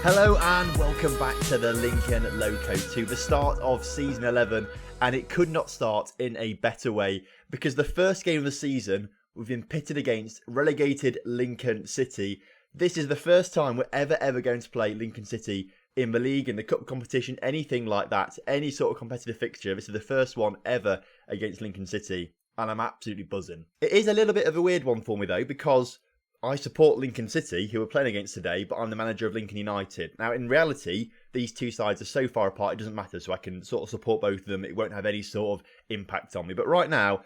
Hello and welcome back to the Lincoln Loco, to the start of season 11, and it could not start in a better way because the first game of the season we've been pitted against relegated Lincoln City. This is the first time we're ever going to play Lincoln City in the league, in the cup competition, anything like that, any sort of competitive fixture. This is the first one ever against Lincoln City, and I'm absolutely buzzing. It is a little bit of a weird one for me though, because I support Lincoln City, who we're playing against today, but I'm the manager of Lincoln United. Now, in reality, these two sides are so far apart, it doesn't matter, so I can sort of support both of them. It won't have any sort of impact on me. But right now,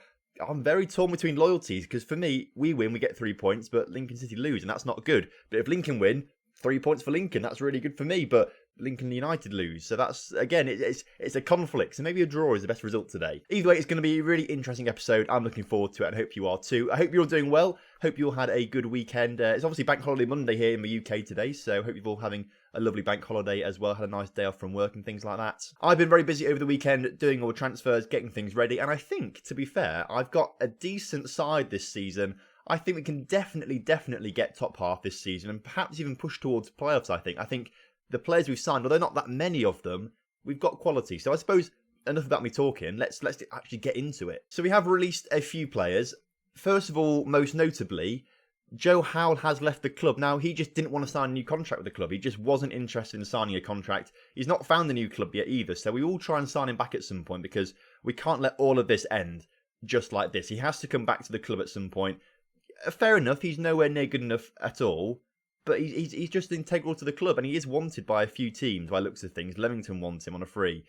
I'm very torn between loyalties, because for me, we win, we get 3 points, but Lincoln City lose, and that's not good. But if Lincoln win, 3 points for Lincoln, that's really good for me, but Lincoln United lose. So that's, again, it's a conflict. So maybe a draw is the best result today. Either way, it's going to be a really interesting episode. I'm looking forward to it, and I hope you are too. I hope you're all doing well. Hope you all had a good weekend. It's obviously Bank Holiday Monday here in the UK today, so hope you're all having a lovely bank holiday as well. Had a nice day off from work and things like that. I've been very busy over the weekend doing all the transfers, getting things ready, and I think, to be fair, I've got a decent side this season. I think we can definitely get top half this season, and perhaps even push towards playoffs, I think the players we've signed, although not that many of them, we've got quality. So I suppose enough about me talking. Let's actually get into it. So we have released a few players. First of all, most notably, Joe Howell has left the club. Now, he just didn't want to sign a new contract with the club. He just wasn't interested in signing a contract. He's not found a new club yet either. So we will try and sign him back at some point, because we can't let all of this end just like this. He has to come back to the club at some point. Fair enough, he's nowhere near good enough at all. But he's just integral to the club, and he is wanted by a few teams by looks of things. Leamington wants him on a free.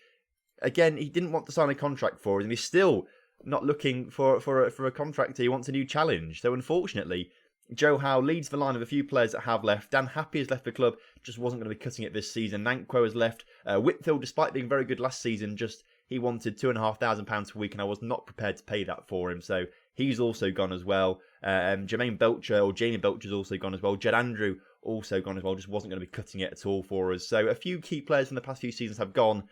Again, he didn't want to sign a contract for us, and he's still not looking for a contractor. He wants a new challenge. So unfortunately, Joe Howe leads the line of a few players that have left. Dan Happy has left the club, just wasn't going to be cutting it this season. Nankwo has left. Whitfield, despite being very good last season, he wanted £2,500 per week, and I was not prepared to pay that for him. So he's also gone as well. Jamie Belcher's also gone as well. Jed Andrew also gone as well. Just wasn't going to be cutting it at all for us. So a few key players from the past few seasons have gone,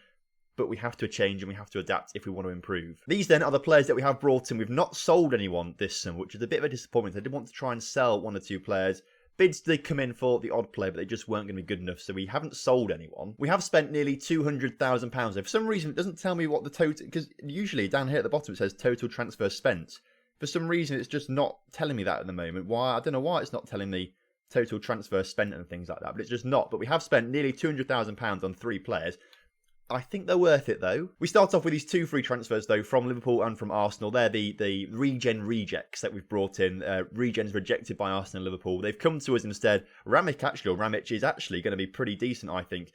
but we have to change and we have to adapt if we want to improve. These then are the players that we have brought in. We've not sold anyone this summer, which is a bit of a disappointment. I did want to try and sell one or two players. Bids did come in for the odd player, but they just weren't going to be good enough, so we haven't sold anyone. We have spent nearly £200,000. For some reason, it doesn't tell me what the total, because usually down here at the bottom it says total transfer spent. For some reason, it's just not telling me that at the moment. Why? I don't know why it's not telling me total transfer spent and things like that, but it's just not. But we have spent nearly £200,000 on 3 players. I think they're worth it, though. We start off with these 2 free transfers, though, from Liverpool and from Arsenal. They're the Regen rejects that we've brought in. Regen's rejected by Arsenal and Liverpool. They've come to us instead. Ramich is actually going to be pretty decent, I think.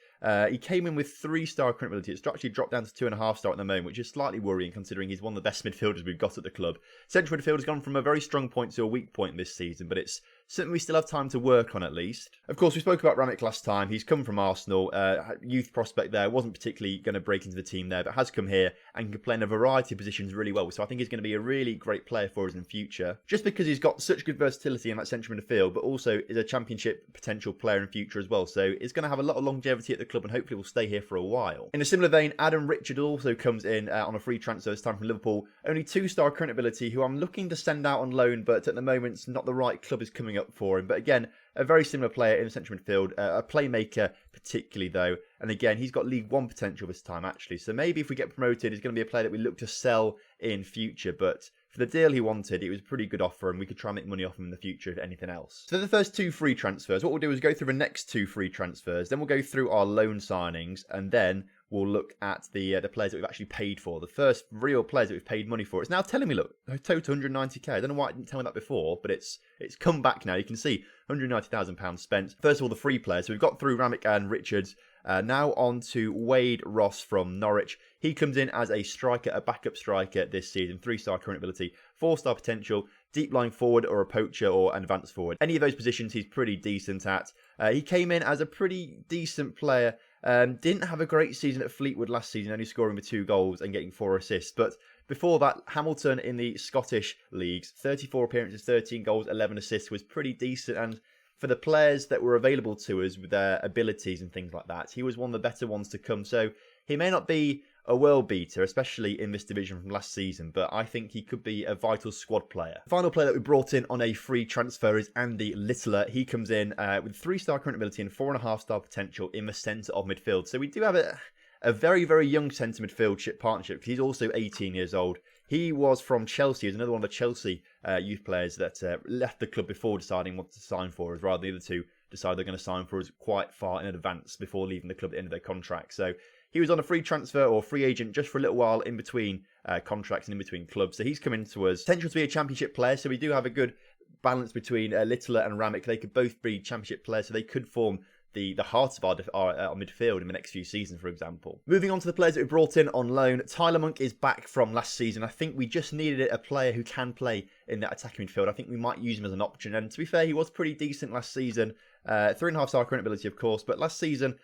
He came in with 3-star current ability. It's actually dropped down to 2.5-star at the moment, which is slightly worrying considering he's one of the best midfielders we've got at the club. Central midfield has gone from a very strong point to a weak point this season, but it's something we still have time to work on at least. Of course, we spoke about Ramich last time. He's come from Arsenal. Youth prospect there. Wasn't particularly going to break into the team there, but has come here and can play in a variety of positions really well. So I think he's going to be a really great player for us in future. Just because he's got such good versatility in that central midfield, but also is a championship potential player in future as well. So he's going to have a lot of longevity at the club and hopefully will stay here for a while. In a similar vein, Adam Richard also comes in on a free transfer this time from Liverpool. Only 2-star current ability, who I'm looking to send out on loan, but at the moment it's not the right club is coming up for him. But again, a very similar player in the central midfield, a playmaker particularly though. And again, he's got League One potential this time actually. So maybe if we get promoted, he's going to be a player that we look to sell in future. But for the deal he wanted, it was a pretty good offer and we could try and make money off him in the future if anything else. So the first 2 free transfers, what we'll do is go through the next 2 free transfers. Then we'll go through our loan signings and then we'll look at the players that we've actually paid for. The first real players that we've paid money for. It's now telling me, look, total 190k. I don't know why it didn't tell me that before, but it's come back now. You can see £190,000 spent. First of all, the free players. So we've got through Ramich and Richards. Now on to Wade Ross from Norwich. He comes in as a striker, a backup striker this season. 3-star current ability, 4-star potential, deep line forward or a poacher or an advanced forward. Any of those positions he's pretty decent at. He came in as a pretty decent player. Didn't have a great season at Fleetwood last season, only scoring with 2 goals and getting 4 assists. But before that, Hamilton in the Scottish leagues, 34 appearances, 13 goals, 11 assists, was pretty decent. And for the players that were available to us with their abilities and things like that, he was one of the better ones to come. So he may not be a world beater, especially in this division from last season, but I think he could be a vital squad player. The final player that we brought in on a free transfer is Andy Littler. He comes in with 3-star current ability and 4.5-star potential in the centre of midfield. So we do have a very, very young centre midfield partnership, because he's also 18 years old. He was from Chelsea. He's another one of the Chelsea youth players that left the club before deciding what to sign for us, rather the other two decide they're going to sign for us quite far in advance before leaving the club at the end of their contract. So he was on a free transfer or free agent just for a little while in between contracts and in between clubs. So he's come into us. Potential to be a championship player, so we do have a good balance between Littler and Ramick. They could both be championship players, so they could form the heart of our midfield in the next few seasons, for example. Moving on to the players that we brought in on loan. Tyler Monk is back from last season. I think we just needed a player who can play in that attacking midfield. I think we might use him as an option. And to be fair, he was pretty decent last season. 3.5-star current ability, of course, but last season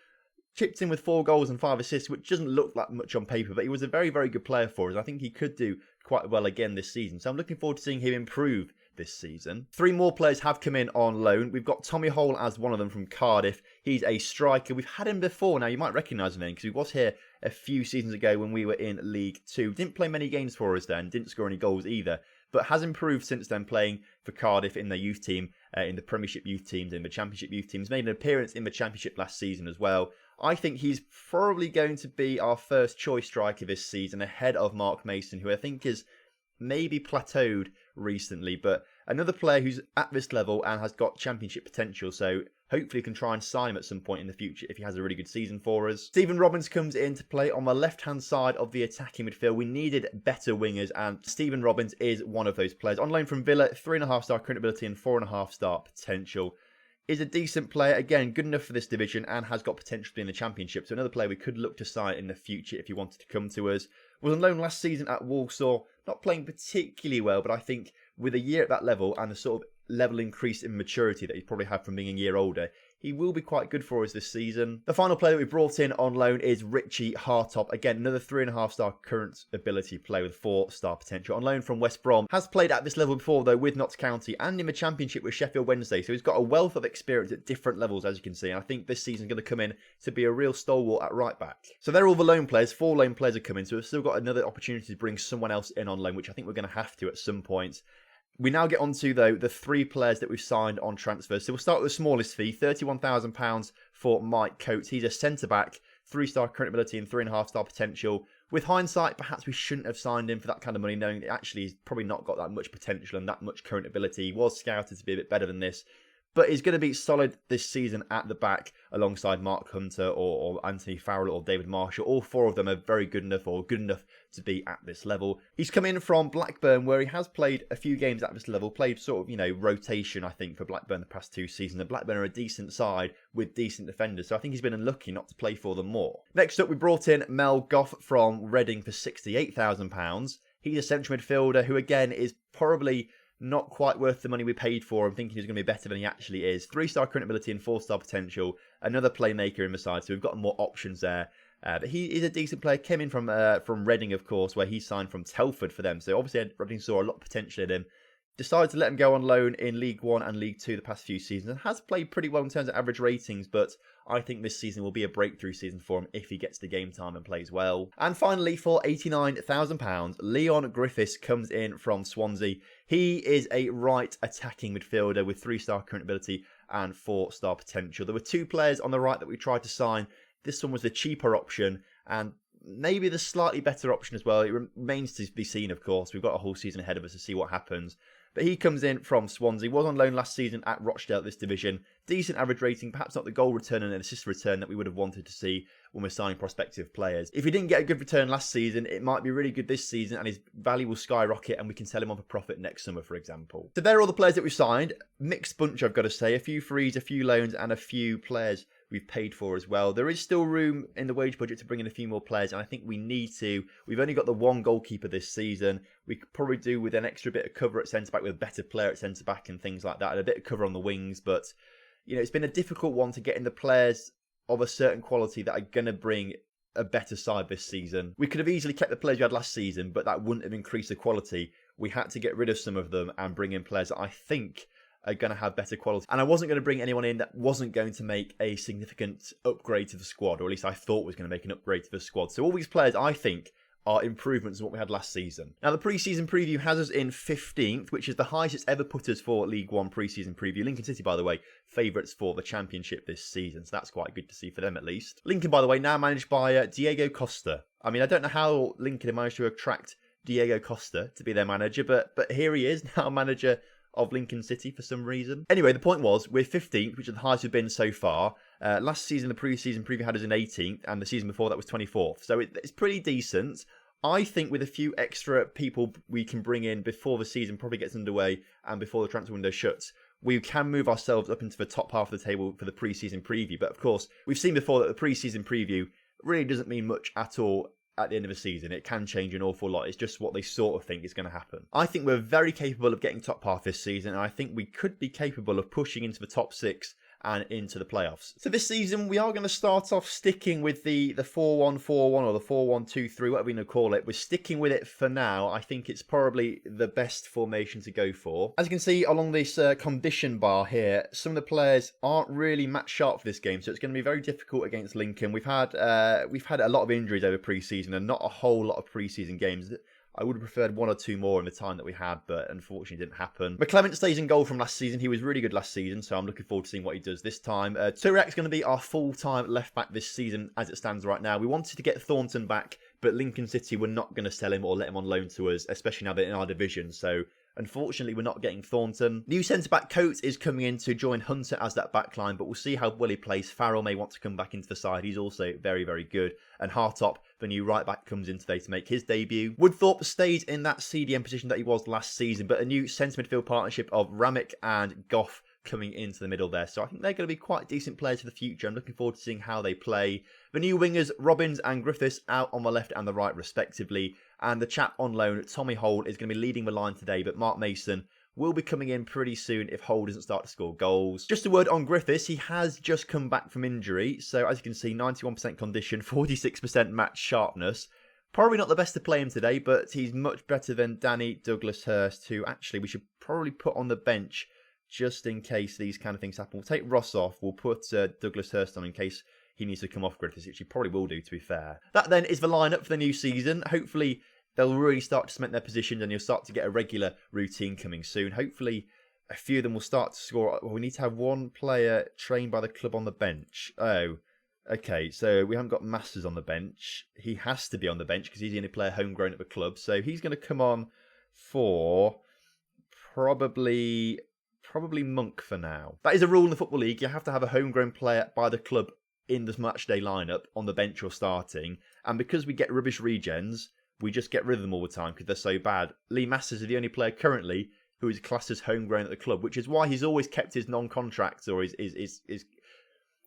chipped in with 4 goals and 5 assists, which doesn't look that much on paper, but he was a very, very good player for us. I think he could do quite well again this season. So I'm looking forward to seeing him improve this season. 3 more players have come in on loan. We've got Tommy Hole as one of them from Cardiff. He's a striker. We've had him before. Now, you might recognise him because he was here a few seasons ago when we were in League 2. Didn't play many games for us then. Didn't score any goals either. But has improved since then, playing for Cardiff in their youth team, in the Premiership youth teams, in the Championship youth teams. Made an appearance in the Championship last season as well. I think he's probably going to be our first choice striker this season, ahead of Mark Mason, who I think is maybe plateaued recently, but another player who's at this level and has got championship potential, so hopefully can try and sign him at some point in the future if he has a really good season for us. Stephen Robbins comes in to play on the left-hand side of the attacking midfield. We needed better wingers, and Stephen Robbins is one of those players. On loan from Villa, 3.5-star current ability and 4.5-star potential. Is a decent player, again, good enough for this division, and has got potential to be in the Championship. So another player we could look to sign in the future if he wanted to come to us. Was on loan last season at Walsall, not playing particularly well, but I think with a year at that level and the sort of level increase in maturity that he's probably had from being a year older, he will be quite good for us this season. The final player that we brought in on loan is Richie Hartop. Again, another 3.5-star current ability player with 4-star potential. On loan from West Brom. Has played at this level before, though, with Notts County and in the Championship with Sheffield Wednesday. So he's got a wealth of experience at different levels, as you can see. And I think this season's going to come in to be a real stalwart at right back. So they're all the loan players. 4 loan players are coming. So we've still got another opportunity to bring someone else in on loan, which I think we're going to have to at some point. We now get on to, though, the 3 players that we've signed on transfers. So we'll start with the smallest fee, £31,000 for Mike Coates. He's a centre-back, 3-star current ability and 3.5-star potential. With hindsight, perhaps we shouldn't have signed him for that kind of money, knowing that actually he's probably not got that much potential and that much current ability. He was scouted to be a bit better than this, but he's going to be solid this season at the back alongside Mark Hunter or Anthony Farrell or David Marshall. All 4 of them are very good enough or good enough to be at this level. He's come in from Blackburn, where he has played a few games at this level, played sort of, rotation, I think, for Blackburn the past 2 seasons. And Blackburn are a decent side with decent defenders, so I think he's been unlucky not to play for them more. Next up, we brought in Mel Goff from Reading for £68,000. He's a central midfielder who, again, is probably not quite worth the money we paid for him, thinking he's going to be better than he actually is. 3-star current ability and 4-star potential. Another playmaker in the side, so we've got more options there. But he is a decent player. Came in from Reading, of course, where he signed from Telford for them. So obviously Reading saw a lot of potential in him. Decided to let him go on loan in League 1 and League 2 the past few seasons. And has played pretty well in terms of average ratings. But I think this season will be a breakthrough season for him if he gets the game time and plays well. And finally, for £89,000, Leon Griffiths comes in from Swansea. He is a right attacking midfielder with 3-star current ability and 4-star potential. There were 2 players on the right that we tried to sign. This one was the cheaper option and maybe the slightly better option as well. It remains to be seen, of course. We've got a whole season ahead of us to see what happens. But he comes in from Swansea. Was on loan last season at Rochdale this division. Decent average rating, perhaps not the goal return and assist return that we would have wanted to see when we're signing prospective players. If he didn't get a good return last season, it might be really good this season and his value will skyrocket and we can sell him on for profit next summer, for example. So there are all the players that we've signed. Mixed bunch, I've got to say. A few frees, a few loans and a few players we've paid for as well. There is still room in the wage budget to bring in a few more players, and I think we need to. We've only got the 1 goalkeeper this season. We could probably do with an extra bit of cover at centre-back, with a better player at centre-back and things like that, and a bit of cover on the wings, but it's been a difficult one to get in the players of a certain quality that are going to bring a better side this season. We could have easily kept the players we had last season, but that wouldn't have increased the quality. We had to get rid of some of them and bring in players that I think are going to have better quality. And I wasn't going to bring anyone in that wasn't going to make a significant upgrade to the squad, or at least I thought was going to make an upgrade to the squad. So all these players, I think, are improvements on what we had last season. Now, the preseason preview has us in 15th, which is the highest it's ever put us for League One preseason preview. Lincoln City, by the way, favourites for the championship this season, so that's quite good to see for them at least. Lincoln, by the way, now managed by Diego Costa. I mean, I don't know how Lincoln have managed to attract Diego Costa to be their manager, but here he is, now manager of Lincoln City for some reason. Anyway, the point was, we're 15th, which is the highest we've been so far. Last season, the preseason preview had us in 18th, and the season before that was 24th. So it's pretty decent. I think with a few extra people we can bring in before the season probably gets underway and before the transfer window shuts, we can move ourselves up into the top half of the table for the preseason preview. But of course, we've seen before that the preseason preview really doesn't mean much at all at the end of the season. It can change an awful lot. It's just what they sort of think is going to happen. I think we're very capable of getting top half this season, and I think we could be capable of pushing into the top 6 and into the playoffs. So this season, we are going to start off sticking with the 4-1-4-1 or the 4-1-2-3, whatever you want to call it. We're sticking with it for now. I think it's probably the best formation to go for. As you can see along this condition bar here, some of the players aren't really match sharp for this game, so it's going to be very difficult against Lincoln. We've had a lot of injuries over pre-season and not a whole lot of pre-season games. I would have preferred 1 or 2 more in the time that we had, but unfortunately it didn't happen. McClement stays in goal from last season. He was really good last season, so I'm looking forward to seeing what he does this time. Turek's going to be our full-time left-back this season as it stands right now. We wanted to get Thornton back, but Lincoln City were not going to sell him or let him on loan to us, especially now they're in our division, so unfortunately, we're not getting Thornton. New centre-back Coates is coming in to join Hunter as that backline, but we'll see how well he plays. Farrell may want to come back into the side. He's also very, very good. And Hartop, the new right-back, comes in today to make his debut. Woodthorpe stayed in that CDM position that he was last season, but a new centre-midfield partnership of Ramick and Goff coming into the middle there. So I think they're going to be quite decent players for the future. I'm looking forward to seeing how they play. The new wingers, Robbins and Griffiths, out on the left and the right respectively. And the chap on loan, Tommy Holt, is going to be leading the line today, but Mark Mason will be coming in pretty soon if Holt doesn't start to score goals. Just a word on Griffiths, he has just come back from injury. So as you can see, 91% condition, 46% match sharpness. Probably not the best to play him today, but he's much better than Danny Douglas-Hurst, who actually we should probably put on the bench just in case these kind of things happen. We'll take Ross off. We'll put Douglas-Hurst on in case he needs to come off Griffiths, which he probably will do, to be fair. That then is the lineup for the new season. Hopefully, they'll really start to cement their positions and you'll start to get a regular routine coming soon. Hopefully, a few of them will start to score. Well, we need to have one player trained by the club on the bench. Oh, okay. So we haven't got Masters on the bench. He has to be on the bench because he's the only player homegrown at the club. So he's going to come on for probably Monk for now. That is a rule in the Football League. You have to have a homegrown player by the club in the matchday lineup on the bench or starting. And because we get rubbish regens, we just get rid of them all the time because they're so bad. Lee Masters is the only player currently who is classed as homegrown at the club, which is why he's always kept his non-contract or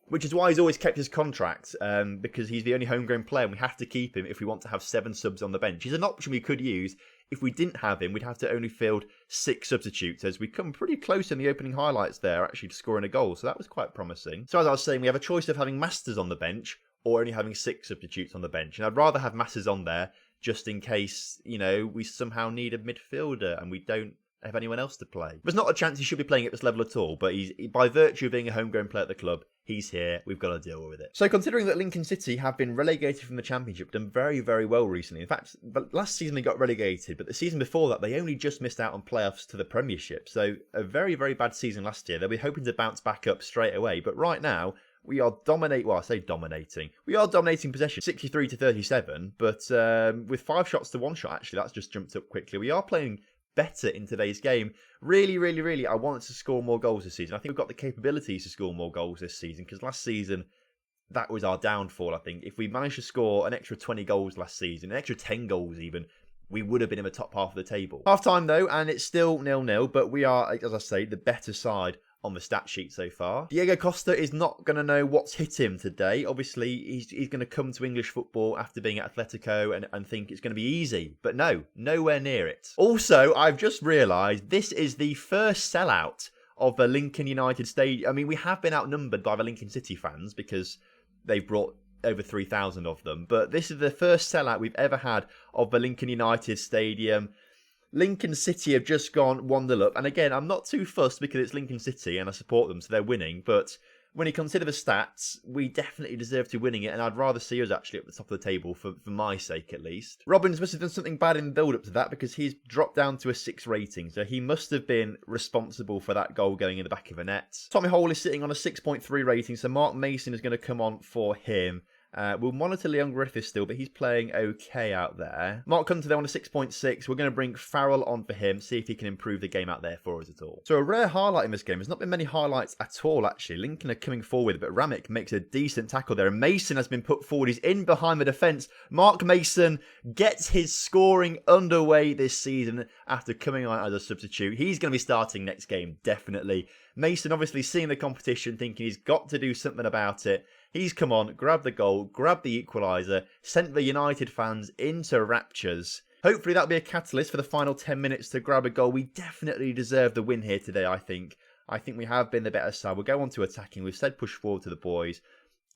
which is why he's always kept his contract, because he's the only homegrown player and we have to keep him if we want to have 7 subs on the bench. He's an option we could use. If we didn't have him, we'd have to only field 6 substitutes, as we come pretty close in the opening highlights there, actually, to scoring a goal. So that was quite promising. So as I was saying, we have a choice of having Masters on the bench or only having 6 substitutes on the bench. And I'd rather have Masters on there just in case, we somehow need a midfielder and we don't have anyone else to play. There's not a chance he should be playing at this level at all, but he's, by virtue of being a homegrown player at the club, he's here. We've got to deal with it. So considering that Lincoln City have been relegated from the Championship, done very, very well recently. In fact, last season they got relegated, but the season before that, they only just missed out on playoffs to the Premiership. So a very, very bad season last year. They'll be hoping to bounce back up straight away. But right now, we are dominating. Well, I say dominating. We are dominating possession, 63 to 37. But with 5 shots to 1 shot, actually, that's just jumped up quickly. We are playing better in today's game. Really, I wanted to score more goals this season. I think we've got the capabilities to score more goals this season because last season, that was our downfall, I think. If we managed to score an extra 20 goals last season, an extra 10 goals even, we would have been in the top half of the table. Half time though, and it's still 0-0, but we are, as I say, the better side on the stat sheet so far. Diego Costa is not going to know what's hit him today. Obviously, he's going to come to English football after being at Atletico and think it's going to be easy. But no, nowhere near it. Also, I've just realised this is the first sellout of the Lincoln United Stadium. I mean, we have been outnumbered by the Lincoln City fans because they've brought over 3,000 of them. But this is the first sellout we've ever had of the Lincoln United Stadium. Lincoln City have just gone 1-0 up. And again, I'm not too fussed because it's Lincoln City and I support them, so they're winning. But when you consider the stats, we definitely deserve to be winning it. And I'd rather see us actually at the top of the table, for my sake at least. Robbins must have done something bad in the build-up to that because he's dropped down to a 6 rating. So he must have been responsible for that goal going in the back of the net. Tommy Hole is sitting on a 6.3 rating. So Mark Mason is going to come on for him. We'll monitor Leon Griffiths still, but he's playing okay out there. Mark Hunter there on a 6.6. We're going to bring Farrell on for him, see if he can improve the game out there for us at all. So a rare highlight in this game. There's not been many highlights at all, actually. Lincoln are coming forward, but Ramick makes a decent tackle there. And Mason has been put forward. He's in behind the defence. Mark Mason gets his scoring underway this season after coming on as a substitute. He's going to be starting next game, definitely. Mason obviously seeing the competition, thinking he's got to do something about it. He's come on, grabbed the goal, grabbed the equaliser, sent the United fans into raptures. Hopefully that'll be a catalyst for the final 10 minutes to grab a goal. We definitely deserve the win here today, I think. I think we have been the better side. We'll go on to attacking. We've said push forward to the boys.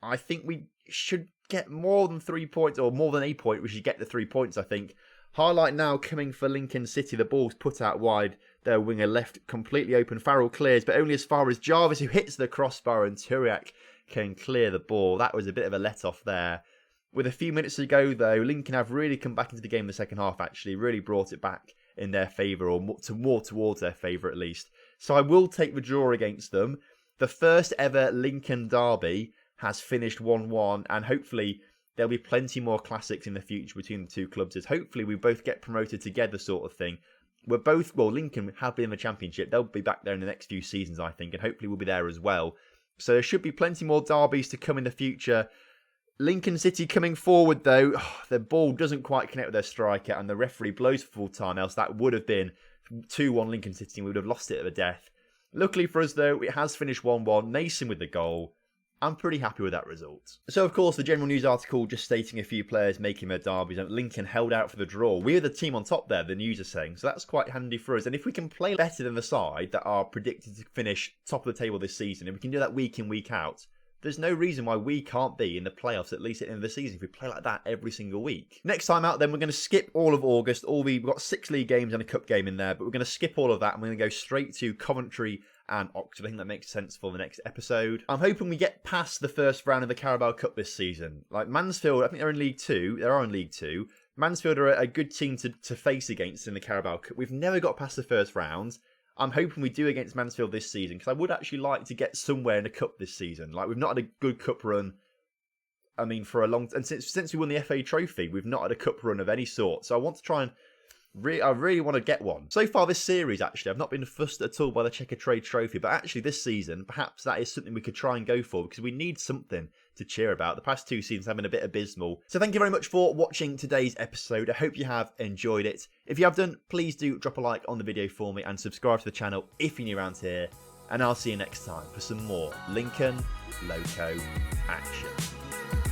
I think we should get more than 3 points, or more than a point. We should get the 3 points, I think. Highlight now coming for Lincoln City. The ball's put out wide. Their winger left completely open. Farrell clears, but only as far as Jarvis, who hits the crossbar, and Turiak can clear the ball. That was a bit of a let-off there. With a few minutes to go, though, Lincoln have really come back into the game in the second half, actually. Really brought it back in their favour, or more towards their favour, at least. So I will take the draw against them. The first ever Lincoln derby has finished 1-1, and hopefully there'll be plenty more classics in the future between the two clubs, as hopefully we both get promoted together sort of thing. We're both, well, Lincoln have been in the Championship. They'll be back there in the next few seasons, I think, and hopefully we'll be there as well. So there should be plenty more derbies to come in the future. Lincoln City coming forward, though. The ball doesn't quite connect with their striker, and the referee blows for full time, else that would have been 2-1 Lincoln City, and we would have lost it at the death. Luckily for us, though, it has finished 1-1. Mason with the goal. I'm pretty happy with that result. So, of course, the general news article just stating a few players making their derbies, and Lincoln held out for the draw. We're the team on top there, the news is saying, so that's quite handy for us. And if we can play better than the side that are predicted to finish top of the table this season, and we can do that week in, week out, there's no reason why we can't be in the playoffs at least at the end of the season if we play like that every single week. Next time out, then, we're going to skip all of August. We've got 6 league games and a cup game in there, but we're going to skip all of that, and we're going to go straight to Coventry and Oxford. I think that makes sense for the next episode. I'm hoping we get past the first round of the Carabao Cup this season. Like Mansfield, I think they're in League 2. They are in League 2. Mansfield are a good team to face against in the Carabao Cup. We've never got past the first round. I'm hoping we do against Mansfield this season, because I would actually like to get somewhere in a cup this season. Like, we've not had a good cup run, I mean, for a long time. And since we won the FA Trophy, we've not had a cup run of any sort. So I want to try and I really want to get one. So far this series, actually, I've not been fussed at all by the Checker Trade Trophy, but actually this season, perhaps that is something we could try and go for, because we need something to cheer about. The past 2 seasons have been a bit abysmal. So thank you very much for watching today's episode. I hope you have enjoyed it. If you have done, please do drop a like on the video for me and subscribe to the channel if you're new around here. And I'll see you next time for some more Lincoln Loco action.